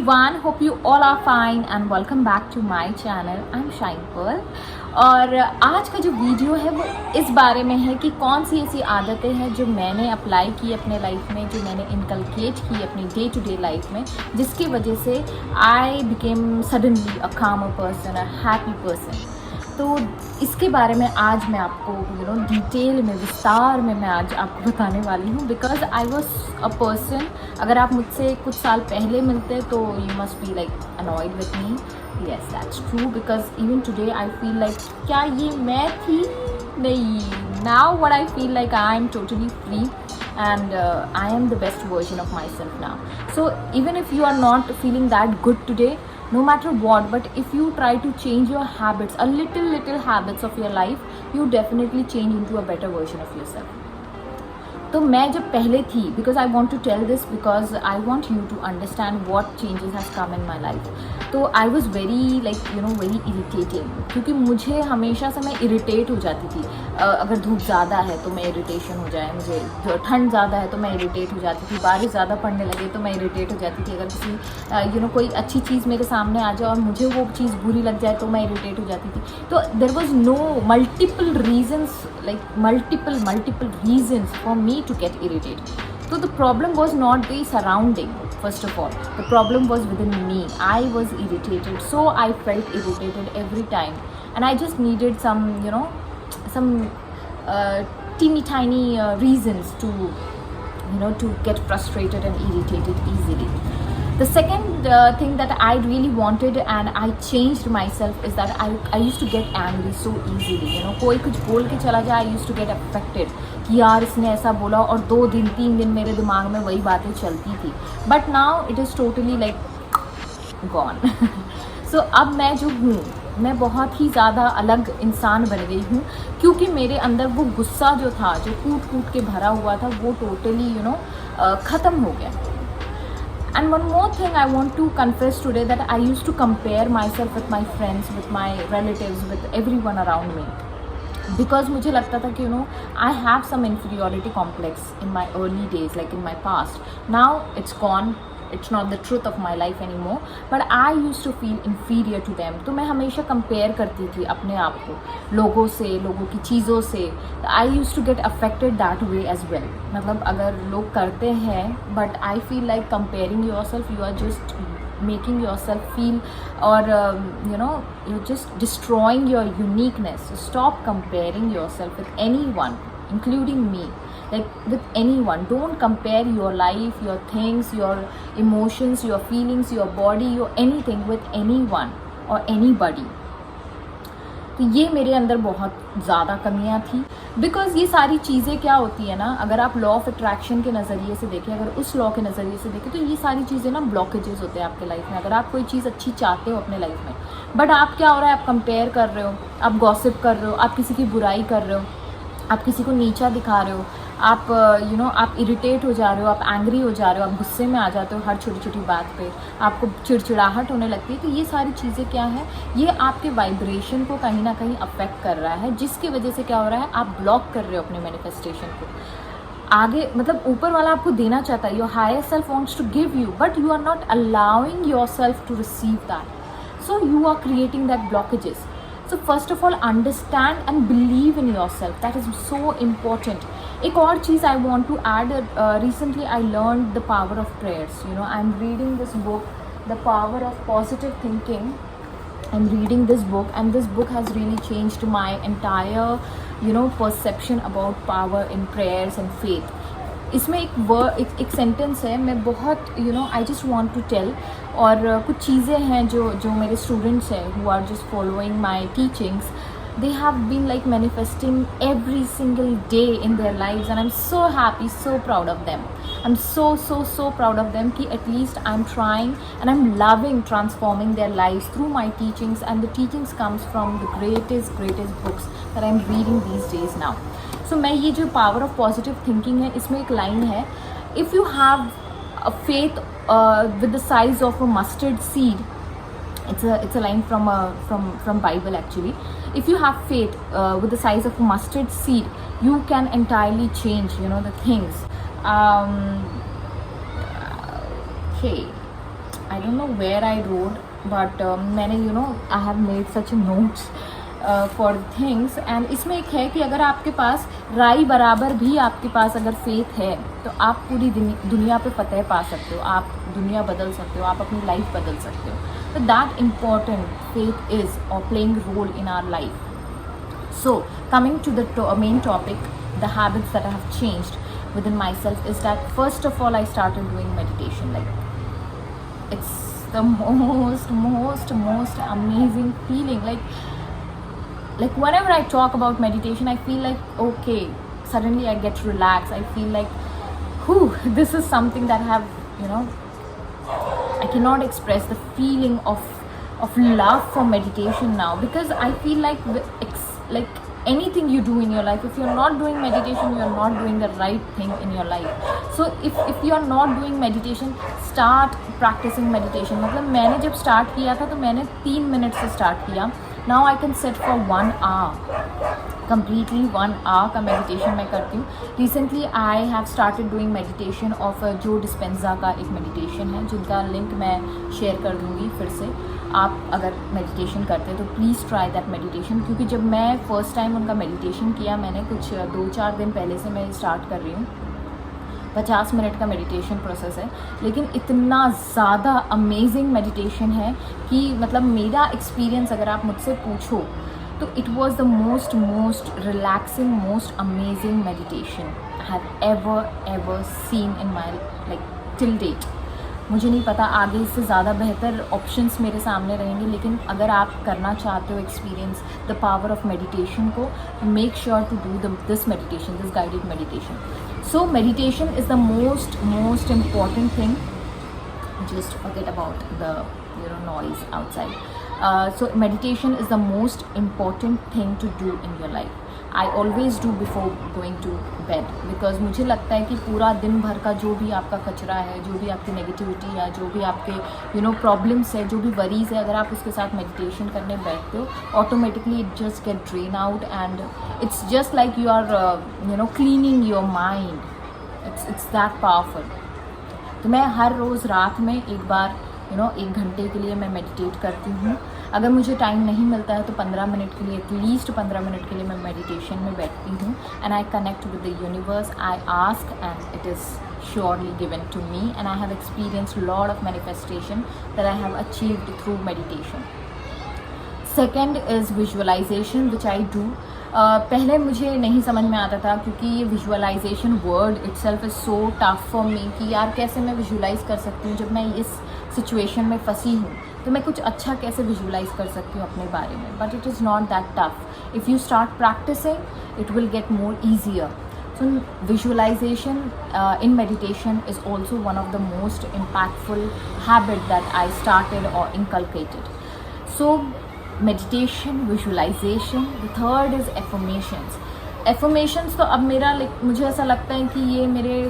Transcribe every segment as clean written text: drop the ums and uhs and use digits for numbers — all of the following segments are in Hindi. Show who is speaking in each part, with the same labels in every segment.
Speaker 1: everyone, hope you all are fine and welcome back to my channel. I'm Shine Pearl. और आज का जो वीडियो है वो इस बारे में है कि कौन सी ऐसी आदतें हैं जो मैंने अप्लाई की अपने लाइफ में, जो मैंने इनकलकेट की अपनी डे टू डे लाइफ में, जिसकी वजह से आई बिकेम सडनली अ कामर पर्सन, अ हैप्पी पर्सन. तो इसके बारे में आज मैं आपको डिटेल में, विस्तार में मैं आज आपको बताने वाली हूँ. Because I was a person, अगर आप मुझसे कुछ साल पहले मिलते तो you must be like annoyed with me. Yes, that's true. Because even today I feel like क्या ये मैं थी? नहीं. Now what I feel like I am totally free and I am the best version of myself now. So even if you are not feeling that good today, no matter what, but if you try to change your habits, a little habits of your life, you definitely change into a better version of yourself. तो मैं जब पहले थी, because I want to tell this because I want you to understand what changes has come in my life. तो I was very very irritating, क्योंकि मुझे हमेशा से मैं इरिटेट हो जाती थी. अगर धूप ज़्यादा है तो मैं इरिटेशन हो जाए, मुझे ठंड ज़्यादा है तो मैं इरिटेट हो जाती थी, बारिश ज़्यादा पड़ने लगे तो मैं इरिटेट हो जाती थी. अगर किसी कोई अच्छी चीज़ मेरे सामने आ जाए और मुझे वो चीज़ बुरी लग जाए तो मैं इरिटेट हो जाती थी. तो there was no multiple reasons, like multiple reasons for me to get irritated. So the problem was not the surrounding. First of all, the problem was within me. I was irritated, so I felt irritated every time, and I just needed some teeny tiny reasons to get frustrated and irritated easily. The second thing that I really wanted and I changed myself is that I used to get angry so easily. कोई कुछ बोल के चला जाए, I used to get affected कि यार इसने ऐसा बोला, और 2 दिन 3 दिन मेरे दिमाग में वही बातें चलती थी. But now it is totally like gone. So अब मैं जो हूँ, मैं बहुत ही ज़्यादा अलग इंसान बन गई हूँ, क्योंकि मेरे अंदर वो गुस्सा जो था, जो कूट के भरा हुआ था, वो टोटली ख़त्म हो गया. And one more thing I want to confess today, that I used to compare myself with my friends, with my relatives, with everyone around me. Because मुझे लगता था कि I have some inferiority complex in my early days, like in my past. Now it's gone. It's not the truth of my life anymore. But I used to feel inferior to them. तो मैं हमेशा compare करती थी अपने आप को लोगों से, लोगों की चीज़ों से. I used to get affected that way as well. मतलब अगर लोग करते हैं, but I feel like comparing yourself, you are just making yourself feel, or you're just destroying your uniqueness. So stop comparing yourself with anyone, including me. Like with anyone. Don't compare your life, your things, your emotions, your feelings, your body, your anything with anyone or anybody. तो ये मेरे अंदर बहुत ज़्यादा कमियाँ थी. बिकॉज ये सारी चीज़ें क्या होती है ना, अगर आप लॉ ऑफ अट्रैक्शन के नज़रिए से देखें, अगर उस लॉ के नज़रिए से देखें, तो ये सारी चीज़ें ना ब्लॉकेजेस होते हैं आपके लाइफ में. अगर आप कोई चीज़ अच्छी चाहते हो अपने लाइफ में, बट आप क्या हो रहा है, आप कंपेयर कर रहे हो, आप गॉसिप कर रहे हो, आप किसी की बुराई कर रहे हो, आप किसी को नीचा दिखा रहे हो, आप आप इरिटेट हो जा रहे हो, आप एंग्री हो जा रहे हो, आप गुस्से में आ जाते हो हर छोटी छोटी बात पे, आपको चिड़चिड़ाहट होने लगती है. तो ये सारी चीज़ें क्या है, ये आपके वाइब्रेशन को कहीं ना कहीं अफेक्ट कर रहा है, जिसकी वजह से क्या हो रहा है, आप ब्लॉक कर रहे हो अपने मैनिफेस्टेशन को. आगे मतलब ऊपर वाला आपको देना चाहता है, your higher self wants to give you, but you are not allowing your self to receive that. So you are creating that blockages. So first of all, understand and believe in yourself. That is so important. एक और चीज़ I want to add. Recently I learned the power of prayers. I'm reading this book, The Power of Positive Thinking. I'm reading this book, and this book has really changed my entire perception about power in prayers and faith. इसमें एक सेंटेंस है, मैं बहुत I just want to tell. और कुछ चीज़ें हैं जो मेरे स्टूडेंट्स हैं who are just following my teachings. they have been like manifesting every single day in their lives, and I'm so happy, so proud of them. I'm so proud of them कि at least I'm trying and I'm loving transforming their lives through my teachings, and the teachings comes from the greatest books that I'm reading these days now. So मैं ये जो power of positive thinking है, इसमें एक line है, if you have a faith with the size of a mustard seed. It's a line from Bible actually. If you have faith with the size of a mustard seed, you can entirely change the things. Okay, I don't know where I rode, but मैंने I have made such notes for things, and इसमें एक है कि अगर आपके पास राई बराबर भी आपके पास अगर फेथ है तो आप पूरी दुनिया पे फतेह पा सकते हो, आप दुनिया बदल सकते हो, आप अपनी लाइफ बदल सकते हो. तो दैट इम्पॉर्टेंट फेथ इज और playing role in our life. So, coming to the main topic, the habits that I have changed within myself is that first of all I started doing meditation. Like, it's the most amazing feeling. Like whenever I talk about meditation, I feel like, okay, suddenly I get relaxed. I feel like, whew, this is something that I have, I cannot express the feeling of love for meditation now, because I feel like anything you do in your life, if you're not doing meditation, you're not doing the right thing in your life. So if you're not doing meditation, start practicing meditation. मतलब मैंने जब स्टार्ट किया था तो मैंने 3 मिनट से स्टार्ट किया. Now I can sit for 1 hour, completely 1 hour का मेडिटेशन मैं करती हूँ. Recently I have started doing meditation of जो डिस्पेंजा का एक मेडिटेशन है, जिनका लिंक मैं शेयर कर दूँगी फिर से. आप अगर मेडिटेशन करते हैं तो प्लीज़ ट्राई दैट मेडिटेशन, क्योंकि जब मैं फ़र्स्ट टाइम उनका मेडिटेशन किया, मैंने कुछ 2-4 दिन पहले से मैं स्टार्ट कर रही हूँ. 50 मिनट का मेडिटेशन प्रोसेस है, लेकिन इतना ज़्यादा अमेजिंग मेडिटेशन है कि मतलब मेरा एक्सपीरियंस अगर आप मुझसे पूछो तो it was the most relaxing, most amazing meditation I have ever seen in my like till date. मुझे नहीं पता आगे इससे ज़्यादा बेहतर ऑप्शंस मेरे सामने रहेंगे, लेकिन अगर आप करना चाहते हो experience the power of meditation को, make sure to do this meditation, this guided meditation. So meditation is the most important thing. Just forget about the noise outside. So meditation is the most important thing to do in your life. I always do before going to bed, because मुझे लगता है कि पूरा दिन भर का जो भी आपका कचरा है, जो भी आपकी नेगेटिविटी है, जो भी आपके प्रॉब्लम्स है, जो भी वरीज है, अगर आप उसके साथ मेडिटेशन करने बैठते हो, automatically it just get drain out, and it's just like you are cleaning your mind. It's that powerful. तो मैं हर रोज़ रात में एक बार 1 घंटे के लिए मैं मेडिटेट करती हूँ. अगर मुझे टाइम नहीं मिलता है तो 15 मिनट के लिए, एटलीस्ट 15 मिनट के लिए मैं मेडिटेशन में बैठती हूँ. And I connect with the universe, I ask and it is surely given to me, and I have experienced a lot of manifestation that I have achieved through meditation. Second is visualization, which I do. पहले मुझे नहीं समझ में आता था, क्योंकि ये visualization word itself is so tough for me कि यार कैसे मैं विजुअलाइज कर सकती हूँ जब मैं इस सिचुएशन में फंसी हूँ, तो मैं कुछ अच्छा कैसे विजुअलाइज कर सकती हूँ अपने बारे में. But it is not that tough. If you start practicing it will get more easier. So visualization in meditation is also one of the most impactful habit that I started or inculcated. So meditation, visualization. The third is affirmations. Affirmations तो अब मेरा मुझे ऐसा लगता है कि ये मेरे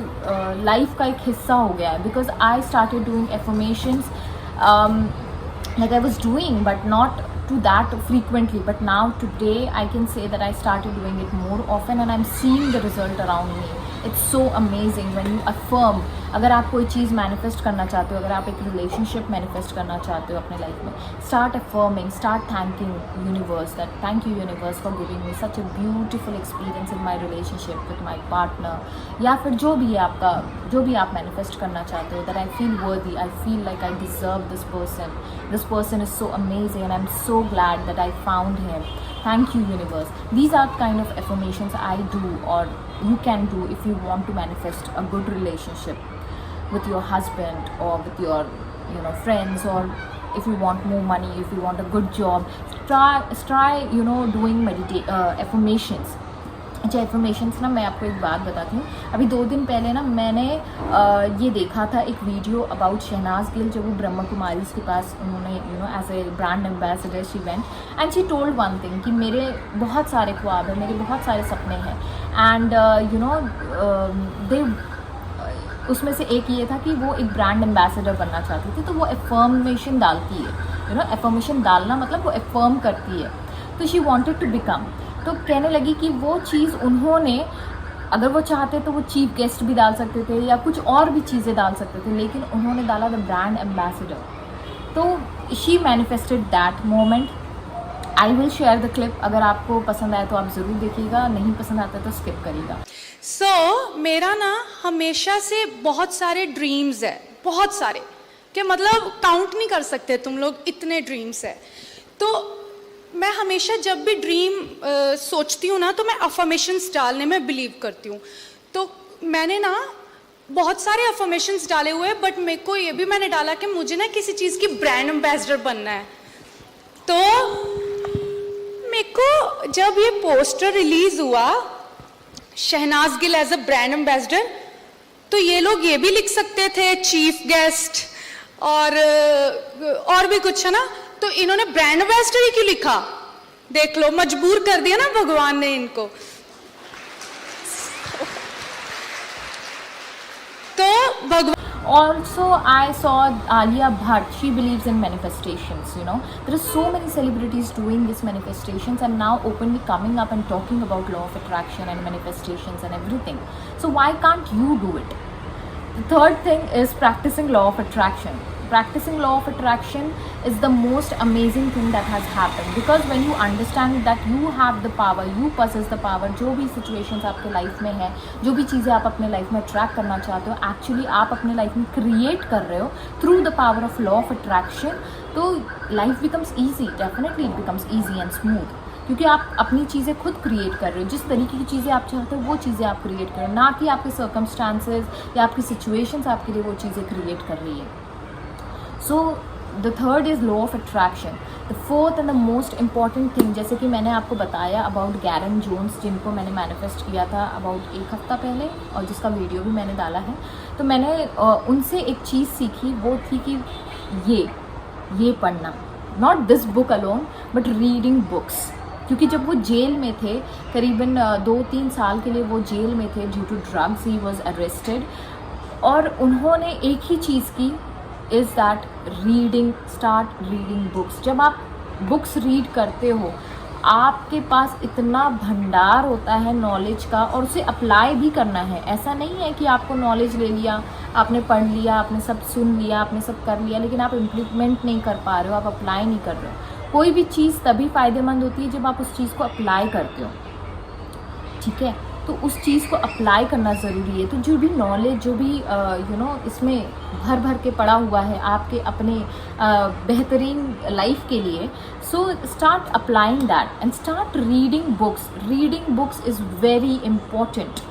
Speaker 1: लाइफ का एक हिस्सा हो गया है, because I started doing affirmations like I was doing, but not to that frequently. But now today I can say that I started doing it more often, and I'm seeing the result around me. It's so amazing when you affirm. अगर आप कोई चीज़ मैनिफेस्ट करना चाहते हो, अगर आप एक रिलेशनशिप मैनिफेस्ट करना चाहते हो अपने लाइफ में, start affirming, start thanking universe, that thank you universe for giving me such a beautiful experience in my relationship with my partner, या फिर जो भी है आपका, जो भी आप मैनिफेस्ट करना चाहते हो, दैट आई फील वर्दी, I feel like I deserve this person is so amazing and I am so glad that I found him. Thank you universe. These are kind of affirmations I do, or you can do if you want to manifest a good relationship with your husband or with your friends, or if you want more money, if you want a good job, try doing affirmations. अच्छा, एफर्मेशंस ना मैं आपको एक बात बताती हूँ. अभी 2 दिन पहले ना मैंने ये देखा था एक वीडियो अबाउट शहनाज गिल, जब वो ब्रह्मा कुमारीज़ के पास उन्होंने as a brand ambassador she went and she told one thing कि मेरे बहुत सारे ख्वाब हैं, मेरे बहुत सारे सपने हैं, एंड दे उसमें से एक ये था कि वो एक ब्रांड एम्बेसडर बनना चाहती थी. तो वो एफर्मेशन डालती है, एफर्मेशन डालना मतलब वो एफर्म करती है. तो शी वॉन्टेड टू बिकम. तो कहने लगी कि वो चीज़ उन्होंने अगर वो चाहते तो वो चीफ गेस्ट भी डाल सकते थे या कुछ और भी चीज़ें डाल सकते थे, लेकिन उन्होंने डाला द ब्रांड एम्बेसडर। तो she manifested that moment. I will share the clip, अगर आपको पसंद आए तो आप ज़रूर देखिएगा, नहीं पसंद आता तो स्किप करिएगा।
Speaker 2: मेरा ना हमेशा से बहुत सारे ड्रीम्स है, बहुत सारे, कि मतलब काउंट नहीं कर सकते तुम लोग, इतने ड्रीम्स है। तो मैं हमेशा जब भी ड्रीम सोचती हूँ ना, तो मैं अफर्मेशंस डालने में बिलीव करती हूँ। तो मैंने ना बहुत सारे अफर्मेशंस डाले हुए हैं, बट मेरे को ये भी मैंने डाला कि मुझे ना किसी चीज़ की ब्रांड एम्बेसडर बनना है। तो मेरे को जब ये पोस्टर रिलीज हुआ, Shehnaaz Gill as a brand ambassador, तो ये लोग ये भी लिख सकते थे चीफ गेस्ट और भी कुछ है ना, तो इन्होंने ब्रांड एम्बेसडर ही क्यों लिखा? देख लो, मजबूर कर दिया ना भगवान ने इनको। तो भगवान
Speaker 1: Also, I saw Alia Bhatt. She believes in manifestations. You know, there are so many celebrities doing these manifestations and now openly coming up and talking about law of attraction and manifestations and everything. So why can't you do it? The third thing is practicing law of attraction. Practicing law of attraction is the most amazing thing that has happened, because when you understand that you have the power, you possess the power, जो भी situations आपके लाइफ में है, जो भी चीज़ें आप अपने लाइफ में अट्रैक्ट करना चाहते हो, एक्चुअली आप अपने लाइफ में क्रिएट कर रहे हो through the power of law of attraction, तो life becomes easy, definitely it becomes easy and smooth, क्योंकि आप अपनी चीज़ें खुद क्रिएट कर रहे हो। जिस तरीके की चीज़ें आप चाहते हो वो चीज़ें आप क्रिएट कर रहे हो, ना कि आपके सर्कमस्टांसेस या आपकी सिचुएशंस आपके लिए वो चीज़ें क्रिएट कर रही है। So the third is law of attraction. The fourth and the most important thing, जैसे कि मैंने आपको बताया अबाउट गैरन जोन्स, जिनको मैंने मैनिफेस्ट किया था अबाउट 1 हफ्ता पहले और जिसका वीडियो भी मैंने डाला है, तो मैंने उनसे एक चीज़ सीखी, वो थी कि ये पढ़ना, not this book alone but reading books. क्योंकि जब वो जेल में थे, करीबन 2-3 साल के लिए वो जेल में थे due to drugs, he was arrested, और उन्होंने एक ही चीज़ की, is that reading, start reading books. जब आप बुक्स रीड करते हो, आपके पास इतना भंडार होता है नॉलेज का, और उसे अप्लाई भी करना है। ऐसा नहीं है कि आपको नॉलेज ले लिया, आपने पढ़ लिया, आपने सब सुन लिया, आपने सब कर लिया, लेकिन आप इम्प्लीमेंट नहीं कर पा रहे हो, आप अप्लाई नहीं कर रहे हो। कोई भी चीज़ तभी फ़ायदेमंद होती है जब आप उस चीज़ को अप्लाई करते हो, ठीक है? तो उस चीज़ को अप्लाई करना ज़रूरी है। तो जो भी नॉलेज, जो भी इसमें भर भर के पड़ा हुआ है आपके अपने बेहतरीन लाइफ के लिए, so start applying that and start reading books. Reading books is very important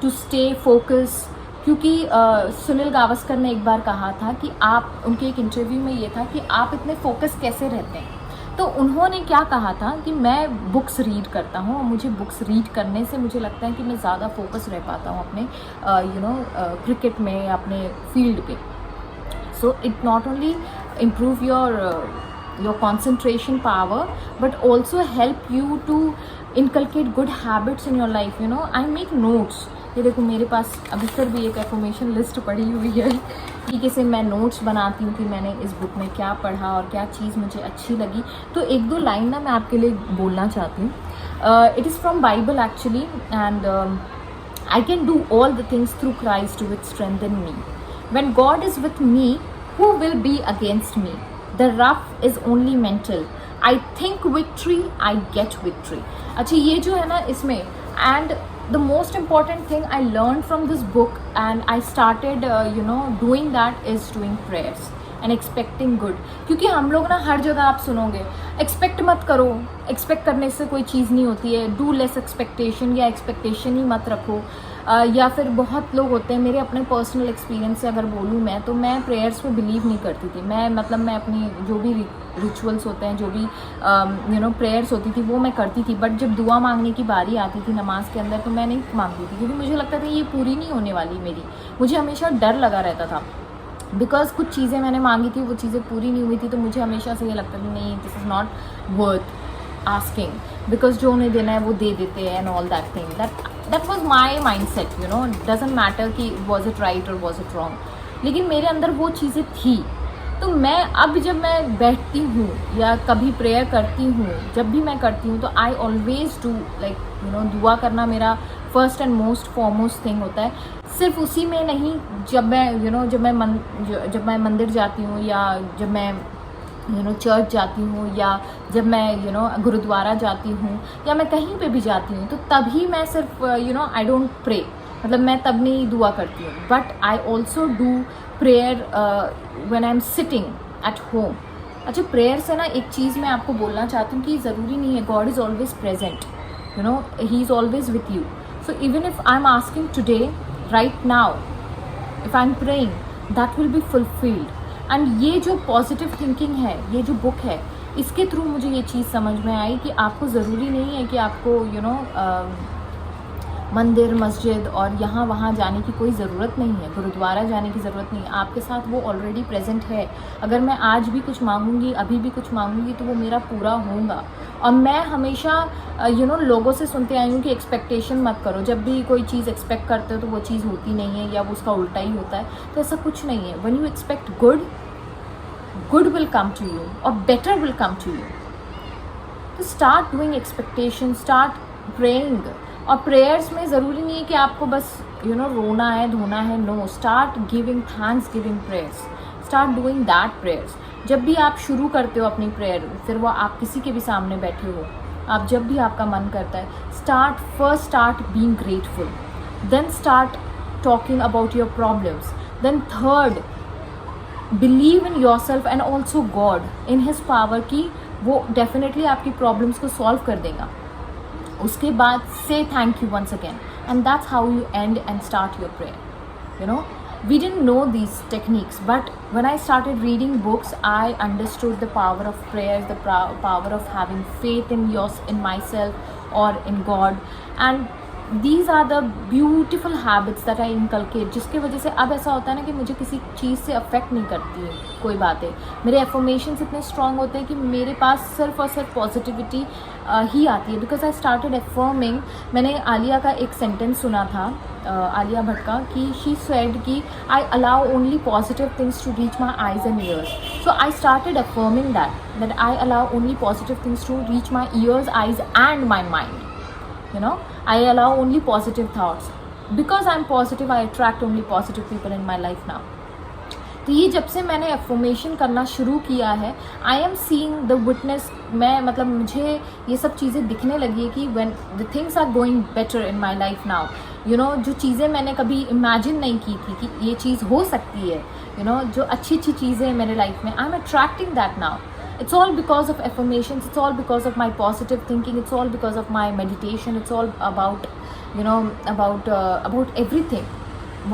Speaker 1: to stay focus, क्योंकि सुनील गावस्कर ने एक बार कहा था कि आप, उनके एक इंटरव्यू में ये था कि आप इतने फोकस कैसे रहते हैं। तो उन्होंने क्या कहा था कि मैं बुक्स रीड करता हूँ और मुझे बुक्स रीड करने से मुझे लगता है कि मैं ज़्यादा फोकस रह पाता हूँ अपने क्रिकेट में, अपने फील्ड पे। So it not only improve your concentration power but also help you to inculcate good habits in your life. I make notes. ये देखो मेरे पास अभी फिर भी एक एफर्मेशन लिस्ट पड़ी हुई है, तरीके से मैं नोट्स बनाती हूँ कि मैंने इस बुक में क्या पढ़ा और क्या चीज़ मुझे अच्छी लगी। तो 1-2 लाइन ना मैं आपके लिए बोलना चाहती हूँ। It is from Bible actually, and I can do all the things through Christ which strengthen me. When God is with me, who will be against me? The rough is only mental. I think victory, I get victory. अच्छा, ये जो है ना इसमें, and the most important thing I learned from this book and I started doing that is doing prayers and expecting good. क्योंकि हम लोग ना हर जगह आप सुनोगे एक्सपेक्ट मत करो, एक्सपेक्ट करने से कोई चीज़ नहीं होती है, डू लेस एक्सपेक्टेशन या एक्सपेक्टेशन ही मत रखो। या फिर बहुत लोग होते हैं, मेरे अपने पर्सनल एक्सपीरियंस से अगर बोलूँ मैं, तो मैं प्रेयर्स पे बिलीव नहीं करती थी। मैं अपनी जो भी रिचुअल्स होते हैं, जो भी प्रेयर्स होती थी वो मैं करती थी, बट जब दुआ मांगने की बारी आती थी नमाज के अंदर तो मैं नहीं मांगती थी, क्योंकि मुझे लगता था ये पूरी नहीं होने वाली मेरी। मुझे हमेशा डर लगा रहता था, बिकॉज कुछ चीज़ें मैंने मांगी थी, वो चीज़ें पूरी नहीं हुई थी, तो मुझे हमेशा से ये लगता था नहीं, this is not worth asking, because जो उन्हें देना है वो दे देते हैं and all that thing. That was my mind set, doesn't matter कि वॉज इट राइट और वॉज इट रॉन्ग, लेकिन मेरे अंदर वो चीज़ें थी। तो मैं अब जब मैं बैठती हूँ या कभी प्रेयर करती हूँ, जब भी मैं करती हूँ, तो आई ऑलवेज डू लाइक दुआ करना मेरा first and most foremost thing होता है। सिर्फ उसी में नहीं, जब मैं जब मैं मंदिर जाती हूँ, या जब मैं चर्च जाती हूँ, या जब मैं गुरुद्वारा जाती हूँ, या मैं कहीं पे भी जाती हूँ, तो तभी मैं सिर्फ आई डोंट प्रे, मतलब मैं तब नहीं दुआ करती हूँ, but I also do prayer when I am sitting at home. अच्छा, प्रेयर से ना एक चीज़ मैं आपको बोलना चाहती हूँ कि ज़रूरी नहीं है, God is always present, he is always with you. So even if I am asking today, right now, if I am praying, that will be fulfilled. And ये जो पॉजिटिव थिंकिंग है, ये जो बुक है, इसके थ्रू मुझे ये चीज़ समझ में आई कि आपको ज़रूरी नहीं है कि आपको मंदिर, मस्जिद और यहाँ वहाँ जाने की कोई ज़रूरत नहीं है, गुरुद्वारा जाने की ज़रूरत नहीं है, आपके साथ वो ऑलरेडी प्रेजेंट है। अगर मैं आज भी कुछ मांगूंगी, अभी भी कुछ मांगूंगी, तो वो मेरा पूरा होगा। और मैं हमेशा लोगों से सुनते आई हूँ कि एक्सपेक्टेशन मत करो, जब भी कोई चीज़ एक्सपेक्ट करते हो तो वो चीज़ होती नहीं है, या वो उसका उल्टा ही होता है। तो ऐसा कुछ नहीं है। When you expect good, good will come to you, और better will come to you. तो start doing expectation, start praying. और प्रेयर्स में ज़रूरी नहीं है कि आपको बस रोना है, धोना है। No, start giving thanks giving prayers, start doing that prayers. जब भी आप शुरू करते हो अपनी प्रेयर, फिर वो आप किसी के भी सामने बैठे हो, आप जब भी आपका मन करता है, start being grateful, then start talking about your problems, then third, believe in your self and also God in his power कि वो डेफिनेटली आपकी प्रॉब्लम्स को सॉल्व कर देगा। उसके बाद से thank you once again, and that's how you and and start your prayer. We didn't know these techniques, but when I started reading books, I understood the power of prayers, the power of having faith in myself or in God, and these are the beautiful habits that I inculcate, जिसके वजह से अब ऐसा होता है ना कि मुझे किसी चीज़ से अफेक्ट नहीं करती है कोई बातें। मेरे एफर्मेशंस इतने स्ट्रॉन्ग होते हैं कि मेरे पास सिर्फ और सिर्फ पॉजिटिविटी ही आती है, बिकॉज आई स्टार्टेड एफर्मिंग। मैंने आलिया का एक सेंटेंस सुना था, आलिया भट्ट का, कि शी सेड कि I allow only positive things to reach my eyes and ears. So I started affirming that I allow only positive things to reach my ears, eyes and my mind. I allow only positive thoughts. Because I'm positive, I attract only positive people in my life now. तो ये जब से मैंने एफर्मेशन करना शुरू किया है, I am seeing the witness. मुझे ये सब चीज़ें दिखने लगी है कि when the things are going better in my life now, जो चीज़ें मैंने कभी इमेजिन नहीं की थी कि ये चीज़ हो सकती है, जो अच्छी अच्छी चीज़ें हैं मेरे लाइफ में, I am attracting that now. It's all because of affirmations, it's all because of my positive thinking, it's all because of my meditation, it's all about about everything,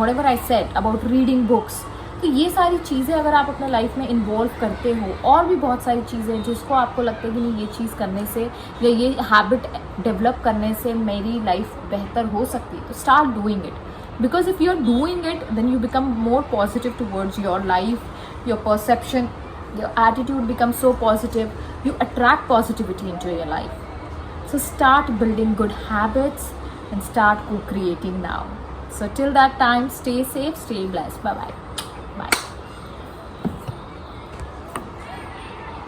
Speaker 1: whatever I said, about reading books. तो ये सारी चीज़ें अगर आप अपने लाइफ में इन्वॉल्व करते हो, और भी बहुत सारी चीज़ें जिसको आपको लगता है कि नहीं, ये चीज़ करने से या ये हैबिट डेवलप करने से मेरी लाइफ बेहतर हो सकती है, तो start doing it. Because if you're doing it, then you become more positive towards your life, your perception, your attitude becomes so positive, you attract positivity into your life. So start building good habits and start co-creating now. So till that time, stay safe, stay blessed. Bye-bye.